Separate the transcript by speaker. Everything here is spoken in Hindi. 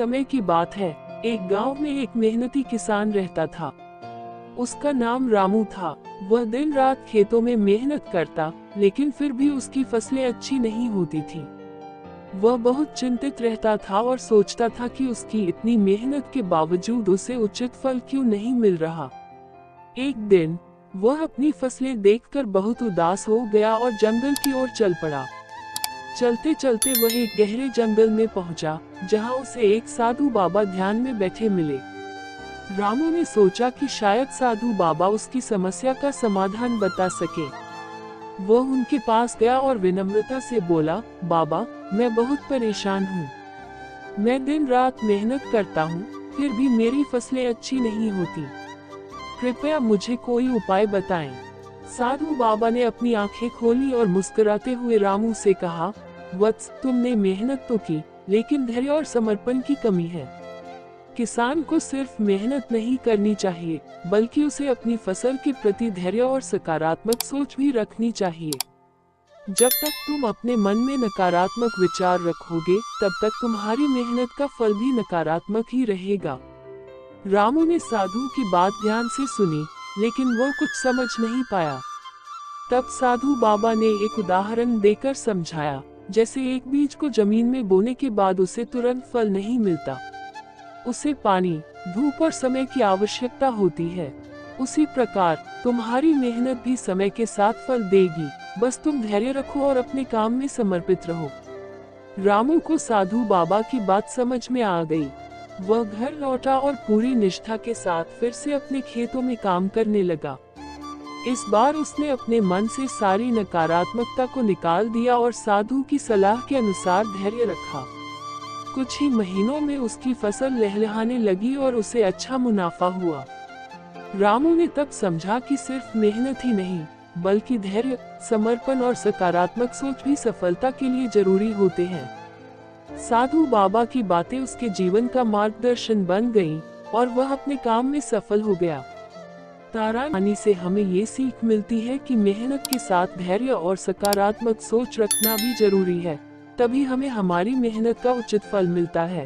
Speaker 1: समय की बात है। एक गांव में एक मेहनती किसान रहता था। उसका नाम रामू था। वह दिन रात खेतों में मेहनत करता, लेकिन फिर भी उसकी फसलें अच्छी नहीं होती थी। वह बहुत चिंतित रहता था और सोचता था कि उसकी इतनी मेहनत के बावजूद उसे उचित फल क्यों नहीं मिल रहा। एक दिन वह अपनी फसलें देखकर बहुत उदास हो गया और जंगल की ओर चल पड़ा। चलते चलते वह एक गहरे जंगल में पहुंचा, जहां उसे एक साधु बाबा ध्यान में बैठे मिले। रामू ने सोचा कि शायद साधु बाबा उसकी समस्या का समाधान बता सके। वह उनके पास गया और विनम्रता से बोला, बाबा, मैं बहुत परेशान हूँ। मैं दिन रात मेहनत करता हूँ, फिर भी मेरी फसलें अच्छी नहीं होती। कृपया मुझे कोई उपाय बताएं। साधु बाबा ने अपनी आंखें खोली और मुस्कुराते हुए रामू से कहा, वत्स, तुमने मेहनत तो की, लेकिन धैर्य और समर्पण की कमी है। किसान को सिर्फ मेहनत नहीं करनी चाहिए, बल्कि उसे अपनी फसल के प्रति धैर्य और सकारात्मक सोच भी रखनी चाहिए। जब तक तुम अपने मन में नकारात्मक विचार रखोगे, तब तक तुम्हारी मेहनत का फल भी नकारात्मक ही रहेगा। रामू ने साधु की बात ध्यान से सुनी, लेकिन वो कुछ समझ नहीं पाया। तब साधु बाबा ने एक उदाहरण देकर समझाया, जैसे एक बीज को जमीन में बोने के बाद उसे तुरंत फल नहीं मिलता। उसे पानी, धूप और समय की आवश्यकता होती है। उसी प्रकार तुम्हारी मेहनत भी समय के साथ फल देगी, बस तुम धैर्य रखो और अपने काम में समर्पित रहो। रामू को साधु बाबा की बात समझ में आ गई। वह घर लौटा और पूरी निष्ठा के साथ फिर से अपने खेतों में काम करने लगा। इस बार उसने अपने मन से सारी नकारात्मकता को निकाल दिया और साधु की सलाह के अनुसार धैर्य रखा। कुछ ही महीनों में उसकी फसल लहलहाने लगी और उसे अच्छा मुनाफा हुआ। रामू ने तब समझा कि सिर्फ मेहनत ही नहीं, बल्कि धैर्य, समर्पण और सकारात्मक सोच भी सफलता के लिए जरूरी होते हैं। साधु बाबा की बातें उसके जीवन का मार्गदर्शन बन गईं और वह अपने काम में सफल हो गया। कहानी से हमें ये सीख मिलती है कि मेहनत के साथ धैर्य और सकारात्मक सोच रखना भी जरूरी है, तभी हमें हमारी मेहनत का उचित फल मिलता है।